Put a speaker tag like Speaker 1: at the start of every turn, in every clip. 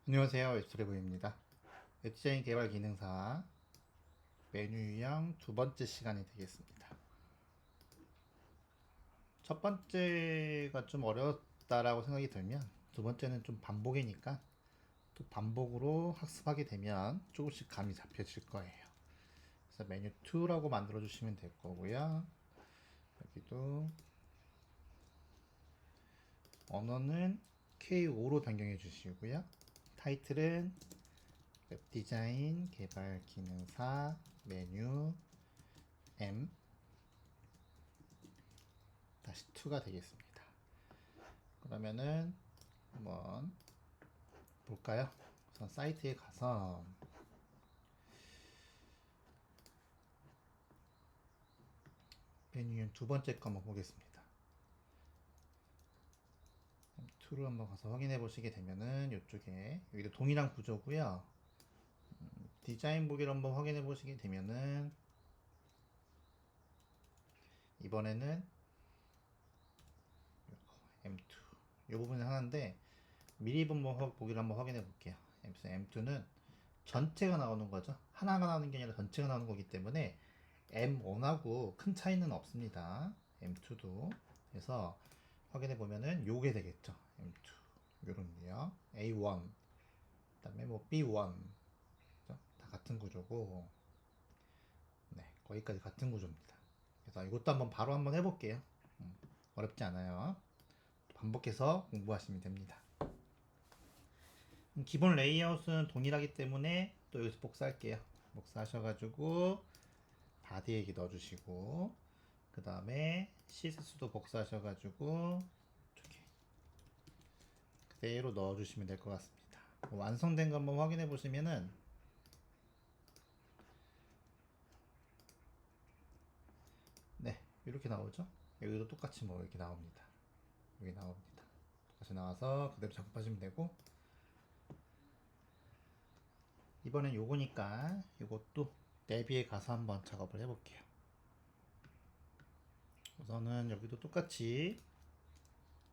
Speaker 1: 안녕하세요. 웹스트리브입니다. 웹디자인 개발 기능사 메뉴 유형 두 번째 시간이 되겠습니다. 첫 번째가 좀 어려웠다라고 생각이 들면 두 번째는 좀 반복이니까 또 반복으로 학습하게 되면 조금씩 감이 잡혀질 거예요. 그래서 메뉴 2라고 만들어 주시면 될 거고요. 여기도 언어는 K5로 변경해 주시고요. 타이틀은 웹디자인 개발 기능사 메뉴 M 다시 2가 되겠습니다. 그러면은 한번 볼까요? 우선 사이트에 가서 메뉴 두 번째 거 한번 보겠습니다. 2로 한번 가서 확인해 보시게 되면은 이쪽에 여기도 동일한 구조고요. 디자인 보기를 한번 확인해 보시게 되면은 이번에는 M2 이 부분이 하나인데 미리 보기를 한번 확인해 볼게요. M2는 전체가 나오는 거죠. 하나가 나오는 게 아니라 전체가 나오는 거기 때문에 M1하고 큰 차이는 없습니다. M2도. 그래서 확인해 보면은 요게 되겠죠. M2. 요런데요. A1. 그 다음에 뭐 B1. 다 같은 구조고. 네. 거기까지 같은 구조입니다. 그래서 이것도 한번 바로 한번 해볼게요. 어렵지 않아요. 반복해서 공부하시면 됩니다. 기본 레이아웃은 동일하기 때문에 또 여기서 복사할게요. 복사하셔가지고 바디 얘기 넣어주시고 그 다음에 CSS도 복사하셔가지고 이렇게 그대로 넣어주시면 될 것 같습니다. 완성된 거 한번 확인해 보시면은 네 이렇게 나오죠. 여기도 똑같이 뭐 이렇게 나옵니다. 여기 나옵니다. 똑같이 나와서 그대로 작업하시면 되고 이번엔 요거니까 이것도 내비에 가서 한번 작업을 해볼게요. 우선은 여기도 똑같이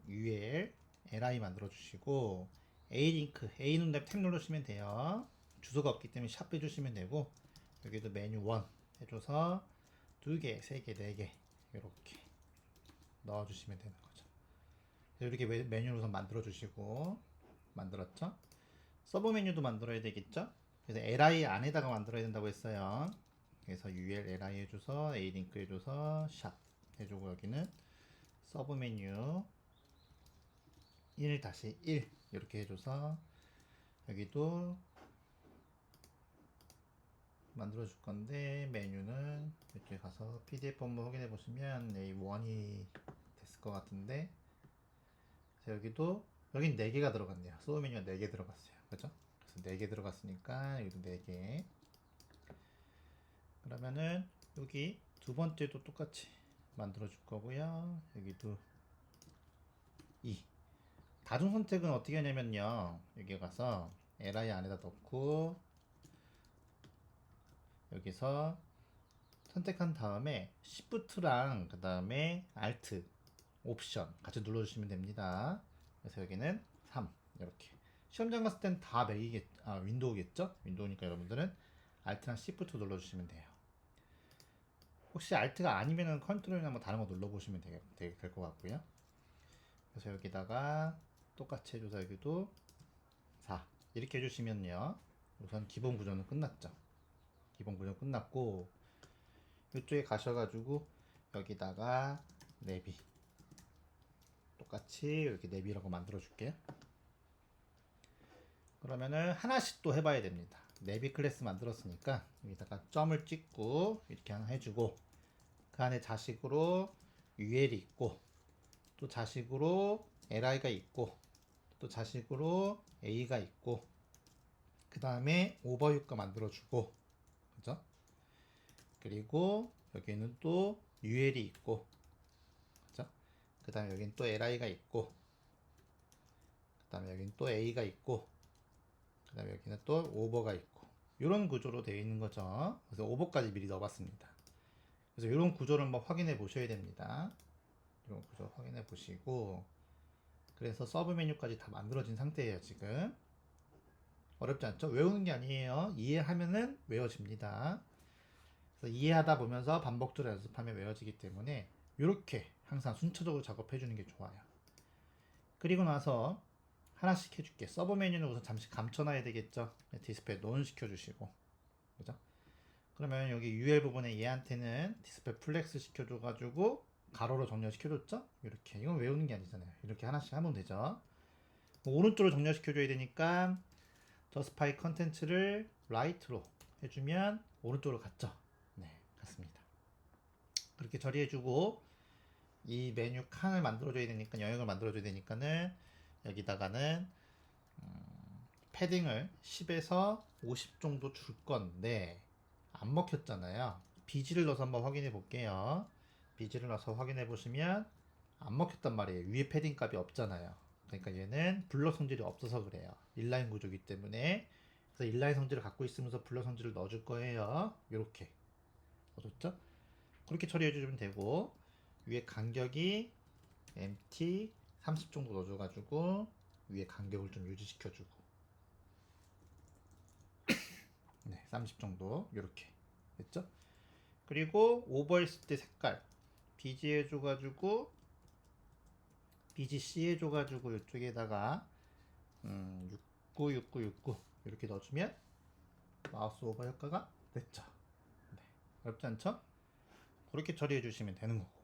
Speaker 1: UL, LI 만들어 주시고 A링크, A는 탭 누르시면 돼요. 주소가 없기 때문에 샵 빼주시면 되고 여기도 메뉴 1 해줘서 2개, 3개, 4개 이렇게 넣어주시면 되는 거죠. 이렇게 메뉴를 우선 만들어 주시고 만들었죠? 서브 메뉴도 만들어야 되겠죠? 그래서 LI 안에다가 만들어야 된다고 했어요. 그래서 UL, LI 해줘서 A링크 해줘서 샵 해주고 여기는 서브 메뉴 1-1 이렇게 해줘서 여기도 만들어 줄 건데 메뉴는 이렇게 가서 PDF 한번 확인해 보시면 A1이 됐을 것 같은데 여기도 여긴 4개가 들어갔네요. 소어 메뉴가 4개 들어갔어요. 그죠? 그래서 4개 들어갔으니까 여기도 4개 그러면은 여기 두 번째도 똑같이 만들어 줄 거고요. 여기도 2 다중 선택은 어떻게 하냐면요. 여기 가서 li 안에다 넣고 여기서 선택한 다음에 Shift랑 그 다음에 Alt 옵션 같이 눌러주시면 됩니다. 그래서 여기는 3 이렇게 시험장 갔을 땐 다 윈도우겠죠? 윈도우니까 여러분들은 Alt랑 Shift 눌러주시면 돼요. 혹시 Alt가 아니면은 컨트롤이나 뭐 다른 거 눌러보시면 될 것 같고요. 그래서 여기다가 똑같이 해줘서 여기도 4 이렇게 해주시면요. 우선 기본 구조는 끝났죠. 기본 구조 끝났고 이쪽에 가셔가지고 여기다가 내비 똑같이 이렇게 내비라고 만들어 줄게요. 그러면은 하나씩 또 해봐야 됩니다. 내비 클래스 만들었으니까 여기다가 점을 찍고 이렇게 하나 해주고 그 안에 자식으로 UL이 있고 또 자식으로 LI가 있고 또 자식으로 A가 있고 그 다음에 오버유가 만들어주고 그죠? 그리고 여기는 또 UL이 있고 그죠? 그 다음에 여기는 또 LI가 있고 그 다음에 여기는 또 A가 있고 그 다음에 여기는 또 오버가 있고 이런 구조로 되어 있는 거죠. 그래서 오버까지 미리 넣어봤습니다. 그래서 이런 구조를 한번 확인해 보셔야 됩니다. 이런 구조 확인해 보시고 그래서 서브 메뉴까지 다 만들어진 상태예요 지금. 어렵지 않죠? 외우는 게 아니에요. 이해하면은 외워집니다. 그래서 이해하다 보면서 반복적으로 연습하면 외워지기 때문에 이렇게 항상 순차적으로 작업해 주는 게 좋아요. 그리고 나서 하나씩 해줄게. 서브 메뉴는 우선 잠시 감춰놔야 되겠죠. 디스플레이 논 시켜주시고, 그죠? 그러면 여기 UL 부분에 얘한테는 디스플레이 플렉스 시켜줘가지고 가로로 정렬시켜줬죠? 이렇게. 이건 외우는 게 아니잖아요. 이렇게 하나씩 하면 되죠. 오른쪽으로 정렬시켜줘야 되니까 저 스파이 컨텐츠를 라이트로 해주면 오른쪽으로 갔죠. 네, 갔습니다. 그렇게 처리해주고 이 메뉴 칸을 만들어줘야 되니까 영역을 만들어줘야 되니까는 여기다가는 패딩을 10에서 50 정도 줄 건데 안 먹혔잖아요. 비지를 넣어서 한번 확인해 볼게요. 비지를 넣어서 확인해 보시면 안 먹혔단 말이에요. 위에 패딩 값이 없잖아요. 그러니까 얘는 블럭 성질이 없어서 그래요. 인라인 구조이기 때문에. 그래서 인라인 성질을 갖고 있으면서 블럭 성질을 넣어줄 거예요. 이렇게 넣어줬죠? 그렇게 처리해 주시면 되고 위에 간격이 MT 30 정도 넣어줘가지고 위에 간격을 좀 유지시켜주고 네, 30 정도 이렇게 됐죠? 그리고 오버했을 때 색깔 BG 해줘가지고 BGC 해줘가지고 이쪽에다가 69 이렇게 넣어주면 마우스 오버 효과가 됐죠. 네, 어렵지 않죠? 그렇게 처리해 주시면 되는 거고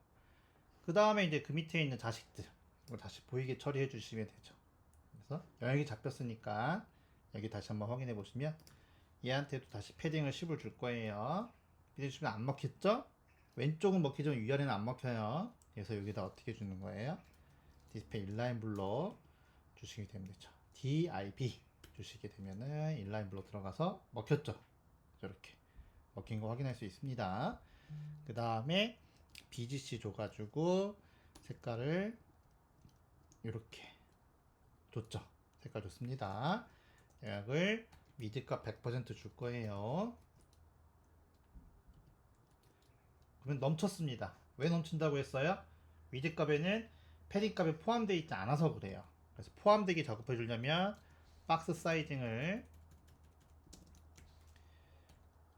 Speaker 1: 그 다음에 이제 그 밑에 있는 자식들 이걸 다시 보이게 처리해 주시면 되죠. 그래서 영역이 잡혔으니까 여기 다시 한번 확인해 보시면 얘한테도 다시 패딩을 10을 줄 거예요. 패딩 주면 안 먹혔죠? 왼쪽은 먹히지만 위아래는 안 먹혀요. 그래서 여기다 어떻게 주는 거예요? 디스플레이 인라인 블러 주시게 되면 되죠. DIB 주시게 되면은 인라인 블러 들어가서 먹혔죠. 이렇게 먹힌 거 확인할 수 있습니다. 그 다음에 BGC 줘가지고 색깔을 이렇게 줬죠. 색깔 좋습니다. 약을 미드값 100% 줄 거예요. 그러면 넘쳤습니다. 왜 넘친다고 했어요? 미드값에는 패딩값이 포함되어 있지 않아서 그래요. 그래서 포함되게 작업해 주려면 박스 사이징을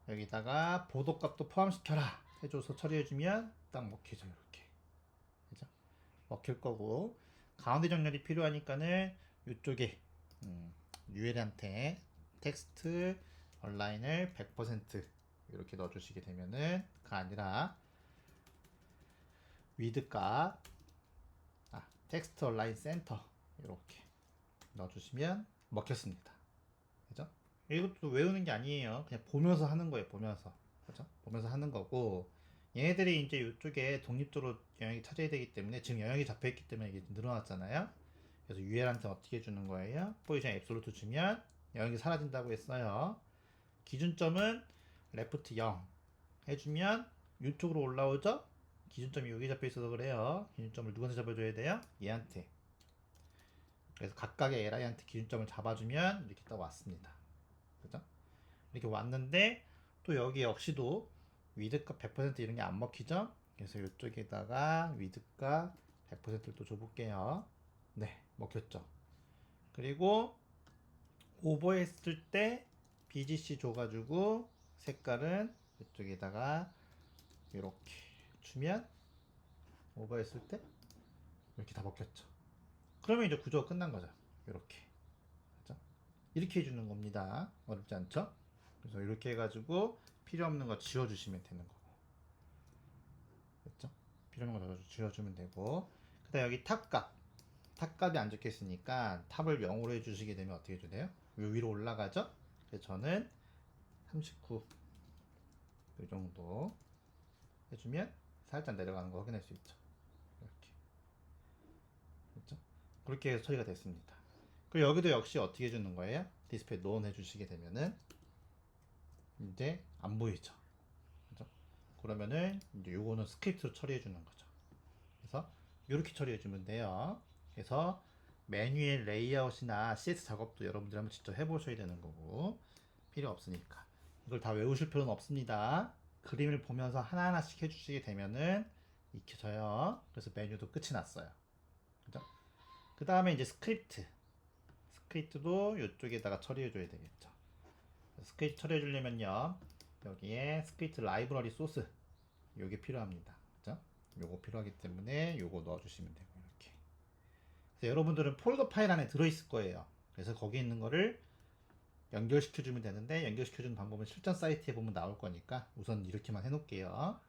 Speaker 1: 여기다가 보도값도 포함시켜라 해줘서 처리해주면 딱 먹히죠. 이렇게 그죠? 먹힐 거고 가운데 정렬이 필요하니까는 이쪽에 UL한테 텍스트 얼라인을 100% 이렇게 넣어주시게 되면은 가 아니라 위드값 텍스트 얼라인 센터 이렇게 넣어주시면 먹혔습니다. 그죠? 이것도 외우는 게 아니에요. 그냥 보면서 하는 거예요. 보면서 그죠? 보면서 하는 거고 얘네들이 이제 이쪽에 독립적으로 영역이 찾아야 되기 때문에 지금 영역이 잡혀있기 때문에 이게 늘어났잖아요. 그래서 UL한테 어떻게 주는 거예요? 포지션 앱솔루트 주면 영역이 사라진다고 했어요. 기준점은 레프트 0 해주면 이쪽으로 올라오죠? 기준점이 여기 잡혀 있어서 그래요. 기준점을 누구한테 잡아줘야 돼요? 얘한테. 그래서 각각의 LI한테 기준점을 잡아주면 이렇게 딱 왔습니다. 그죠? 이렇게 왔는데 또 여기 역시도 위드값 100% 이런 게 안 먹히죠? 그래서 이쪽에다가 위드값 100%를 또 줘볼게요. 네, 먹혔죠. 그리고 오버했을 때 BGC 줘가지고 색깔은 이쪽에다가 이렇게 주면 오버했을 때 이렇게 다 먹혔죠. 그러면 이제 구조가 끝난 거죠. 이렇게. 그죠? 이렇게 해주는 겁니다. 어렵지 않죠? 그래서 이렇게 해가지고 필요 없는 거 지워주시면 되는 거고. 그렇죠? 필요 없는 거 지워주면 되고. 그 다음 여기 탑값. 탑값이 안 적혀 있으니까 탑을 0으로 해주시게 되면 어떻게 해줘야 돼요? 위로 올라가죠? 그래서 저는 39. 이 정도 해주면 살짝 내려가는 거 확인할 수 있죠. 이렇게. 그렇죠? 그렇게 해서 처리가 됐습니다. 그리고 여기도 역시 어떻게 해주는 거예요? 디스플레이 논 해주시게 되면은 이제 안 보이죠. 그죠? 그러면은 이제 요거는 스크립트로 처리해 주는 거죠. 그래서 이렇게 처리해 주면 돼요. 그래서 메뉴의 레이아웃이나 CS 작업도 여러분들 한번 직접 해보셔야 되는 거고 필요 없으니까 이걸 다 외우실 필요는 없습니다. 그림을 보면서 하나하나씩 해주시게 되면은 익혀져요. 그래서 메뉴도 끝이 났어요. 그죠? 그 다음에 이제 스크립트 스크립트도 이쪽에다가 처리해 줘야 되겠죠. 스크립트 처리해 주려면요, 여기에 스크립트 라이브러리 소스 요게 필요합니다. 그죠? 요거 필요하기 때문에 요거 넣어 주시면 되고, 이렇게. 그래서 여러분들은 폴더 파일 안에 들어 있을 거예요. 그래서 거기 있는 거를 연결시켜 주면 되는데, 연결시켜 주는 방법은 실전 사이트에 보면 나올 거니까 우선 이렇게만 해 놓을게요.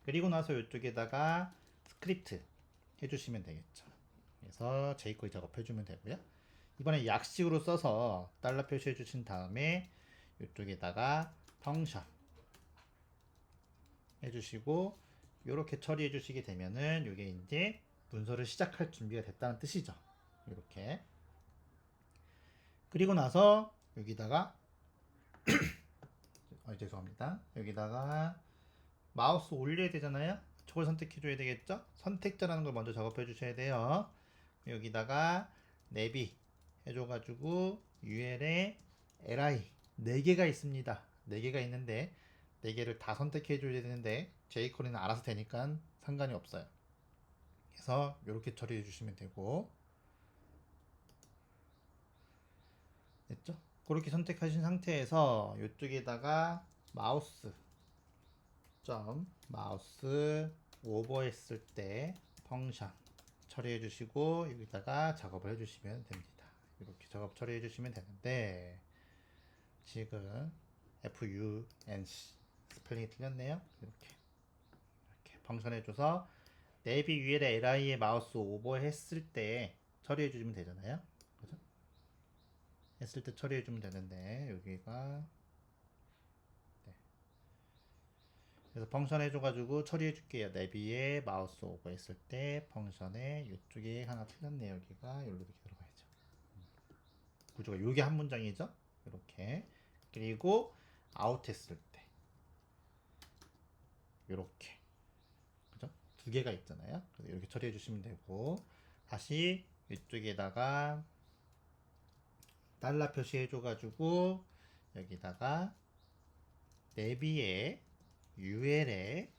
Speaker 1: 그리고 나서 이쪽에다가 스크립트 해 주시면 되겠죠. 그래서 jQuery 작업해 주면 되고요. 이번에 약식으로 써서 달러 표시해 주신 다음에 이쪽에다가 펑션 해주시고, 이렇게 처리해 주시게 되면은 이게 이제 문서를 시작할 준비가 됐다는 뜻이죠. 이렇게. 그리고 나서 여기다가 죄송합니다. 여기다가 마우스 올려야 되잖아요. 저걸 선택해 줘야 되겠죠. 선택자라는 걸 먼저 작업해 주셔야 돼요. 여기다가 내비 해줘가지고 UL에 li 4개가 있습니다. 4개가 있는데 4개를 다 선택해 줘야 되는데 jQuery는 알아서 되니까 상관이 없어요. 그래서 이렇게 처리해 주시면 되고, 됐죠? 그렇게 선택하신 상태에서 이쪽에다가 마우스 오버했을 때 펑션 처리해 주시고, 여기다가 작업을 해 주시면 됩니다. 이렇게 작업 처리해 주시면 되는데, 지금 FUNC 스펠링이 틀렸네요. 이렇게 펑션 해줘서 내비 UL에 li에 마우스 오버했을 때 처리해 주시면 되잖아요. 그죠? 했을 때 처리해 주면 되는데, 여기가 그래서 펑션 해줘가지고 처리해 줄게요. 내비에 마우스 오버했을 때 펑션에 이쪽에 하나 틀렸네요. 여기가 여기로 이렇게 들어가야죠. 구조가 요게 한 문장이죠. 이렇게. 그리고 아웃했을 때 이렇게, 그죠? 2개가 있잖아요. 그래서 이렇게 처리해 주시면 되고, 다시 이쪽에다가 달러 표시 해줘가지고 여기다가 내비에 UL에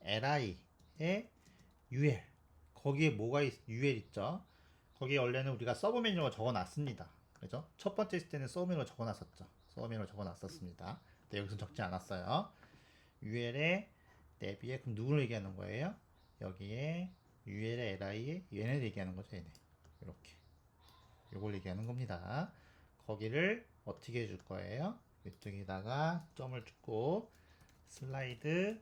Speaker 1: li에 UL, 거기에 뭐가 UL 있죠? 거기에 원래는 우리가 서브 메뉴로 적어놨습니다. 그죠? 첫 번째 있을 때는 서브 메뉴로 적어놨었죠. 서브 메뉴로 적어놨었습니다. 근데 여기서 적지 않았어요. UL에 내비에, 그럼 누구를 얘기하는 거예요? 여기에 UL에 li에 얘네를 얘기하는 거죠. 얘네. 이렇게 요걸 얘기하는 겁니다. 거기를 어떻게 해줄 거예요? 이쪽에다가 점을 주고 슬라이드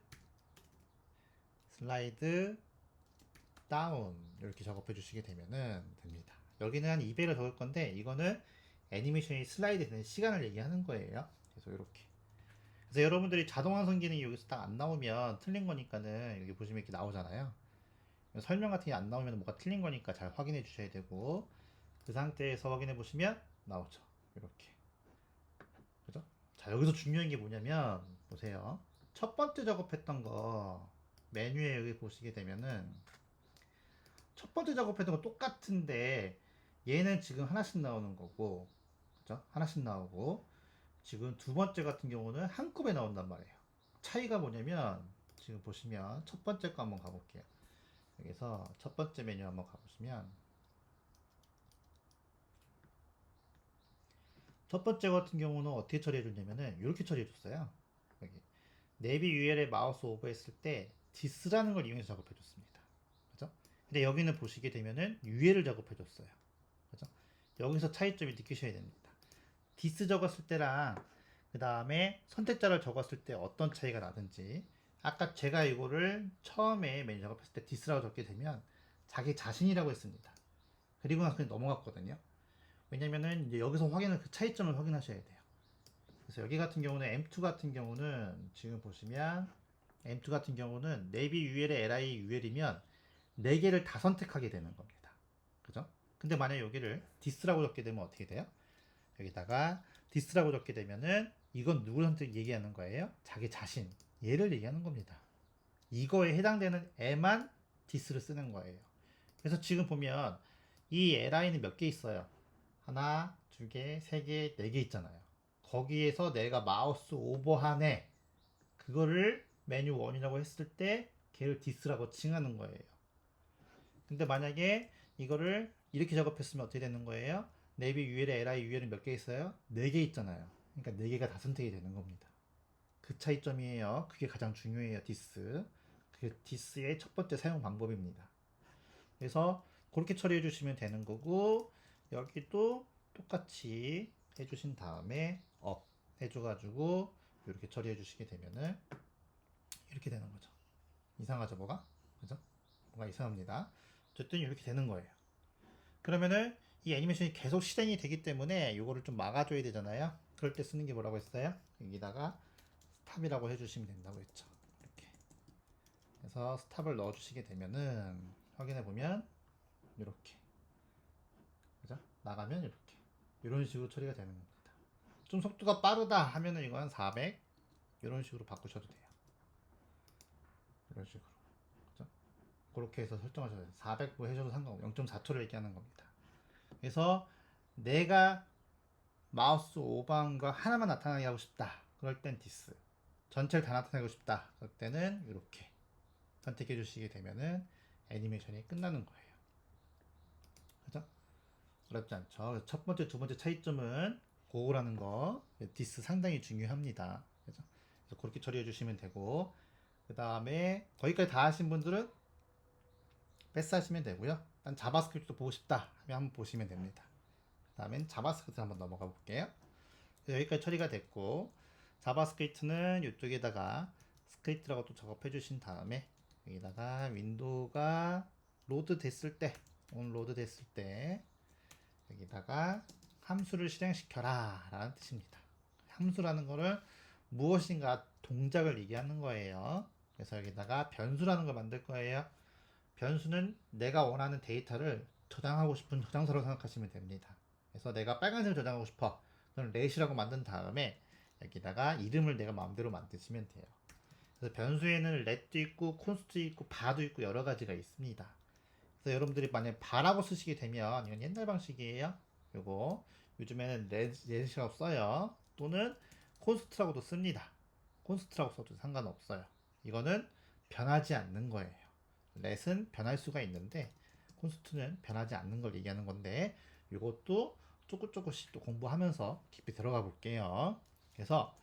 Speaker 1: 다운 이렇게 작업해 주시게 되면은 됩니다. 여기는 한 200을 적을 건데, 이거는 애니메이션이 슬라이드 되는 시간을 얘기하는 거예요. 그래서 이렇게. 그래서 여러분들이 자동 완성 기능이 여기서 딱 안 나오면 틀린 거니까는, 여기 보시면 이렇게 나오잖아요. 설명 같은 게 안 나오면 뭐가 틀린 거니까 잘 확인해 주셔야 되고, 그 상태에서 확인해 보시면 나오죠. 이렇게. 그죠? 자, 여기서 중요한 게 뭐냐면, 보세요. 첫 번째 작업했던 거 메뉴에 여기 보시게 되면은 첫 번째 작업했던 거 똑같은데, 얘는 지금 하나씩 나오는 거고, 그죠? 하나씩 나오고, 지금 두 번째 같은 경우는 한꺼번에 나온단 말이에요. 차이가 뭐냐면, 지금 보시면 첫 번째 거 한번 가볼게요. 여기서 첫 번째 메뉴 한번 가보시면, 첫 번째 같은 경우는 어떻게 처리해 줬냐면은 이렇게 처리해 줬어요. 여기 내비 UL에 마우스 오버했을 때 this라는 걸 이용해서 작업해 줬습니다. 그죠? 근데 여기는 보시게 되면은 UL을 작업해 줬어요. 그죠? 여기서 차이점이 느끼셔야 됩니다. this 적었을 때랑 그 다음에 선택자를 적었을 때 어떤 차이가 나든지, 아까 제가 이거를 처음에 메뉴 작업했을 때 this라고 적게 되면 자기 자신이라고 했습니다. 그리고 나서 그냥 넘어갔거든요. 왜냐면은 이제 여기서 그 차이점을 확인하셔야 돼요. 그래서 여기 같은 경우는 M2 같은 경우는 지금 보시면 M2 같은 경우는 내비 UL에 li UL이면 4개를 다 선택하게 되는 겁니다. 그죠? 근데 만약에 여기를 this라고 적게 되면 어떻게 돼요? 여기다가 this라고 적게 되면은 이건 누구 선택 얘기하는 거예요? 자기 자신, 얘를 얘기하는 겁니다. 이거에 해당되는 애만 this를 쓰는 거예요. 그래서 지금 보면 이 li는 몇 개 있어요? 하나, 두 개, 세 개, 4개 있잖아요. 거기에서 내가 마우스 오버한 애, 그거를 메뉴 1이라고 했을 때 걔를 this라고 칭하는 거예요. 근데 만약에 이거를 이렇게 작업했으면 어떻게 되는 거예요? 네비 UL에 LI UL은 몇 개 있어요? 4개 있잖아요. 그러니까 4개가 다 선택이 되는 겁니다. 그 차이점이에요. 그게 가장 중요해요. 디스. 그 디스의 첫 번째 사용 방법입니다. 그래서 그렇게 처리해 주시면 되는 거고, 여기도 똑같이 해주신 다음에 업 해줘가지고 이렇게 처리해 주시게 되면은 이렇게 되는 거죠. 이상하죠, 뭐가? 그죠? 뭐가 이상합니다. 어쨌든 이렇게 되는 거예요. 그러면은 이 애니메이션이 계속 실행이 되기 때문에 이거를 좀 막아줘야 되잖아요. 그럴 때 쓰는 게 뭐라고 했어요? 여기다가 스탑이라고 해주시면 된다고 했죠. 이렇게. 그래서 스탑을 넣어주시게 되면은 확인해 보면 이렇게, 그죠? 나가면 이렇게 이런 식으로 처리가 되는 겁니다. 좀 속도가 빠르다 하면은 이거 한 400 이런 식으로 바꾸셔도 돼요. 이런 식으로, 그죠? 그렇게 해서 설정하셔도 돼요. 400뭐 해줘도 상관없고 0.4초를 얘기하는 겁니다. 그래서 내가 마우스 오방과 하나만 나타나게 하고 싶다. 그럴 땐 디스. 전체를 다 나타내고 싶다. 그럴 때는 이렇게 선택해 주시게 되면은 애니메이션이 끝나는 거예요. 그죠? 어렵지 않죠? 첫 번째, 두 번째 차이점은 그거라는 거. 디스 상당히 중요합니다. 그죠? 그래서 그렇게 처리해 주시면 되고, 그 다음에 거기까지 다 하신 분들은 패스하시면 되고요. 일단 자바스크립트도 보고 싶다 하면 한번 보시면 됩니다. 그 다음엔 자바스크립트 한번 넘어가 볼게요. 여기까지 처리가 됐고, 자바스크립트는 이쪽에다가 스크립트라고 또 작업해 주신 다음에 여기다가 윈도우가 로드 됐을 때, 오늘 로드 됐을 때 여기다가 함수를 실행시켜라 라는 뜻입니다. 함수라는 거는 무엇인가 동작을 얘기하는 거예요. 그래서 여기다가 변수라는 걸 만들 거예요. 변수는 내가 원하는 데이터를 저장하고 싶은 저장소로 생각하시면 됩니다. 그래서 내가 빨간색을 저장하고 싶어. 그럼 렛이라고 만든 다음에 여기다가 이름을 내가 마음대로 만드시면 돼요. 그래서 변수에는 렛도 있고 콘스트 있고 바도 있고 여러 가지가 있습니다. 그래서 여러분들이 만약에 바라고 쓰시게 되면 이건 옛날 방식이에요. 요거 요즘에는 렛이라고 써요. 또는 콘스트라고도 씁니다. 콘스트라고 써도 상관없어요. 이거는 변하지 않는 거예요. 렛은 변할 수가 있는데 콘스트는 변하지 않는 걸 얘기하는 건데, 이것도 조금씩 또 공부하면서 깊이 들어가 볼게요. 그래서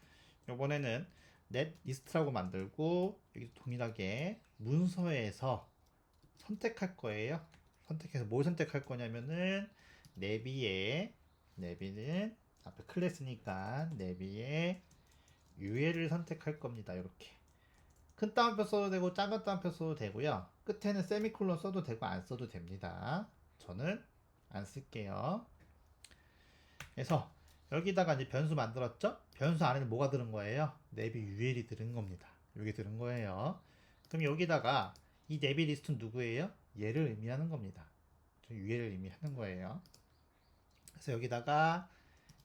Speaker 1: 이번에는 넷 리스트라고 만들고 여기 동일하게 문서에서 선택할 거예요. 선택해서 뭘 선택할 거냐면은 내비는 앞에 클래스니까 내비에 UL을 선택할 겁니다. 이렇게 큰 따옴표 써도 되고 작은 따옴표 써도 되고요. 끝에는 세미콜론 써도 되고 안 써도 됩니다. 저는 안 쓸게요. 그래서 여기다가 이제 변수 만들었죠? 변수 안에는 뭐가 들은 거예요? 내비 UL이 들은 겁니다. 여기 들은 거예요. 그럼 여기다가 이 내비 리스트는 누구예요? 얘를 의미하는 겁니다. UL을 의미하는 거예요. 그래서 여기다가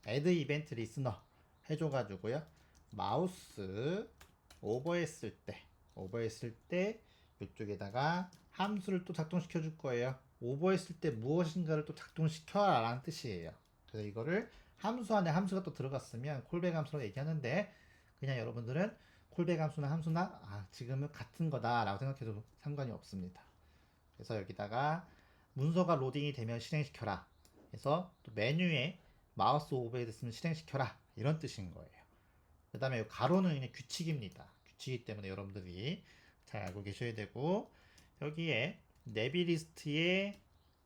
Speaker 1: add event listener 해줘가지고요. 마우스 오버했을 때 이쪽에다가 함수를 또 작동시켜 줄 거예요. 오버했을 때 무엇인가를 또 작동시켜라 라는 뜻이에요. 그래서 이거를 함수 안에 함수가 또 들어갔으면 콜백 함수라고 얘기하는데, 그냥 여러분들은 콜백 함수나 지금은 같은 거다 라고 생각해도 상관이 없습니다. 그래서 여기다가 문서가 로딩이 되면 실행시켜라. 그래서 또 메뉴에 마우스 오버했으면 실행시켜라 이런 뜻인 거예요. 그 다음에 가로는 그냥 규칙입니다. 규칙이기 때문에 여러분들이 잘 알고 계셔야 되고, 여기에 내비 리스트에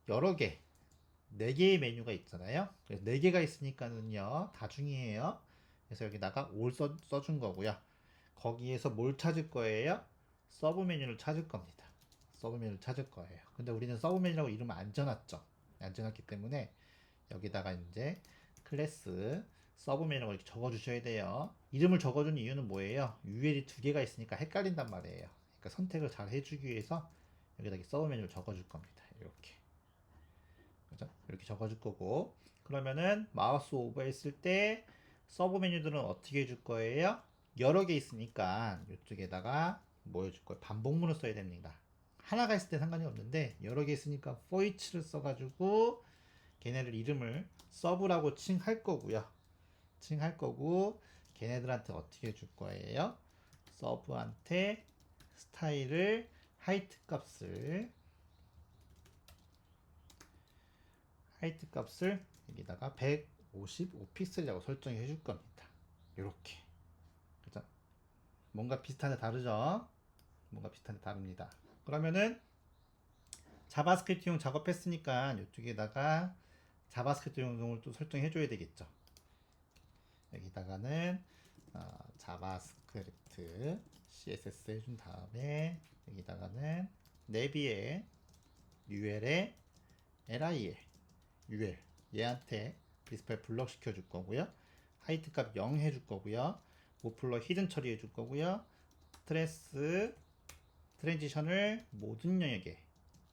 Speaker 1: 여러 개 4개의 메뉴가 있잖아요. 그래서 4개가 있으니까는요 다중이에요. 그래서 여기다가 올 써준 거고요. 거기에서 뭘 찾을 거예요? 서브 메뉴를 찾을 겁니다. 서브 메뉴를 찾을 거예요. 근데 우리는 서브 메뉴라고 이름을 안 지어놨죠. 안 지어놨기 때문에 여기다가 이제 클래스 서브 메뉴라고 이렇게 적어주셔야 돼요. 이름을 적어준 이유는 뭐예요? UL이 2개가 있으니까 헷갈린단 말이에요. 그러니까 선택을 잘 해주기 위해서 여기다 서브 메뉴를 적어줄 겁니다. 이렇게. 그죠? 이렇게 적어줄 거고, 그러면은 마우스 오버했을 때 서브 메뉴들은 어떻게 해줄 거예요? 여러 개 있으니까 이쪽에다가 뭐 해줄 거예요? 반복문을 써야 됩니다. 하나가 있을 때 상관이 없는데 여러 개 있으니까 for each를 써가지고 걔네들 이름을 서브라고 칭할 거고요. 칭할 거고, 걔네들한테 어떻게 해줄 거예요? 서브한테 스타일을 하이트 값을 하이트 값을 여기다가 155픽셀이라고 설정해 줄 겁니다. 이렇게. 그죠? 뭔가 비슷한데 다르죠? 뭔가 비슷한데 다릅니다. 그러면은 자바스크립트용 작업했으니까 이쪽에다가 자바스크립트용을 또 설정해 줘야 되겠죠. 여기다가는 자바스크립트 CSS 해준 다음에 여기다가는 내비에 UL에 LI에 UL 얘한테 디스플레이 블럭 시켜줄 거고요. 하이트 값 0 해줄 거고요. 오플러 히든 처리해 줄 거고요. 스트레스 트랜지션을 모든 영역에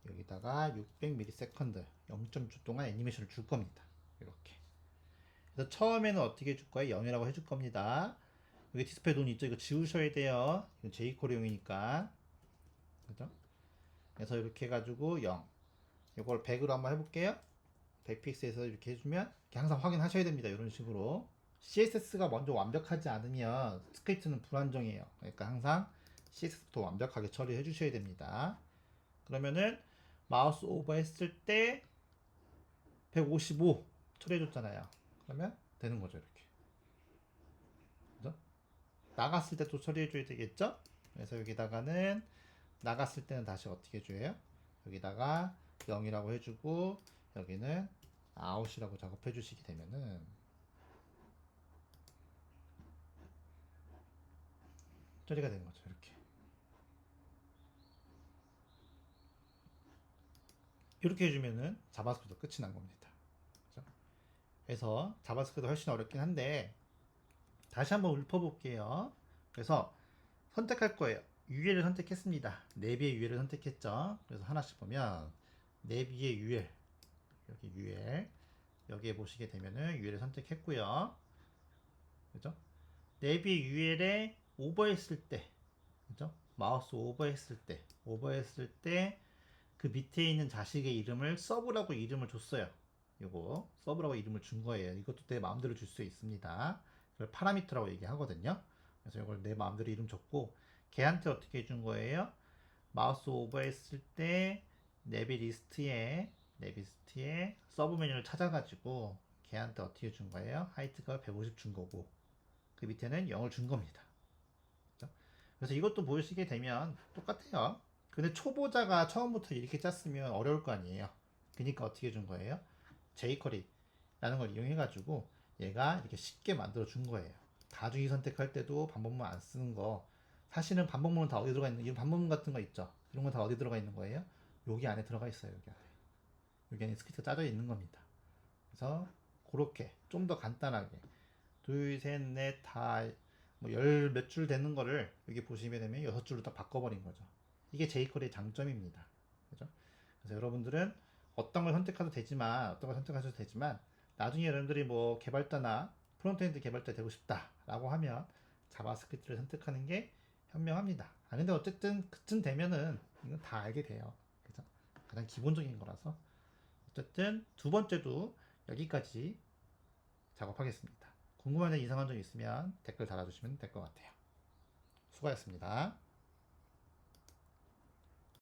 Speaker 1: 여기다가 600ms 0.6초 동안 애니메이션을 줄 겁니다. 이렇게. 그래서 처음에는 어떻게 해줄 거예요? 0이라고 해줄 겁니다. 여기 디스플레이 논 있죠? 이거 지우셔야 돼요. 이건 jQuery용이니까. 그죠? 그래서 이렇게 해가지고 0. 이걸 100으로 한번 해볼게요. 100픽스에서 이렇게 해주면 이렇게 항상 확인하셔야 됩니다. 이런 식으로. CSS가 먼저 완벽하지 않으면 스크립트는 불안정해요. 그러니까 항상 CSS부터 완벽하게 처리해 주셔야 됩니다. 그러면은 마우스 오버 했을 때 155 처리해 줬잖아요. 그러면 되는 거죠. 이렇게. 그죠? 나갔을 때 또 처리해 줘야 되겠죠? 그래서 여기다가는 나갔을 때는 다시 어떻게 해줘요? 여기다가 0이라고 해주고 여기는 아웃이라고 작업해 주시게 되면은 처리가 되는 거죠. 이렇게 해주면은 자바스크립트 끝이 난 겁니다. 그죠? 그래서 자바스크립트 훨씬 어렵긴 한데 다시 한번 읊어볼게요. 그래서 선택할 거예요. UL을 선택했습니다. 내비의 UL을 선택했죠. 그래서 하나씩 보면 내비의 UL 여기 UL 여기에 보시게 되면은 UL을 선택했고요. 그죠? 내비 UL에 오버했을 때 그죠? 마우스 오버했을 때 그 밑에 있는 자식의 이름을 서브라고 이름을 줬어요. 요거 서브라고 이름을 준 거예요. 이것도 내 마음대로 줄 수 있습니다. 이걸 파라미터라고 얘기하거든요. 그래서 이걸 내 마음대로 이름 줬고 걔한테 어떻게 해준 거예요? 마우스 오버했을 때 내비 리스트에 서브 메뉴를 찾아가지고 걔한테 어떻게 준 거예요? 하이트가 150 준 거고 그 밑에는 0을 준 겁니다. 그렇죠? 그래서 이것도 보시게 되면 똑같아요. 근데 초보자가 처음부터 이렇게 짰으면 어려울 거 아니에요. 그러니까 어떻게 준 거예요? jQuery라는 걸 이용해가지고 얘가 이렇게 쉽게 만들어 준 거예요. 다중이 선택할 때도 반복문 안 쓰는 거 사실은 반복문은 다 어디 들어가 있는 이런 반복문 같은 거 있죠. 이런 건 다 어디 들어가 있는 거예요? 여기 안에 들어가 있어요. 여기 안에. 여기 안에 스크립트가 짜져 있는 겁니다. 그래서 그렇게 좀 더 간단하게 둘, 셋, 넷, 다 뭐 열 몇 줄 되는 거를 여기 보시게 되면 6줄로 딱 바꿔버린 거죠. 이게 jQuery의 장점입니다. 그죠? 그래서 여러분들은 어떤 걸 선택해도 되지만 어떤 걸 선택하셔도 되지만 나중에 여러분들이 뭐 개발자나 프론트엔드 개발자 되고 싶다라고 하면 자바스크립트를 선택하는 게 현명합니다. 아 근데 어쨌든 그쯤 되면은 이건 다 알게 돼요. 그죠? 가장 기본적인 거라서 어쨌든 두 번째도 여기까지 작업하겠습니다. 궁금한 점 이상한 점 있으면 댓글 달아주시면 될 것 같아요. 수고하셨습니다.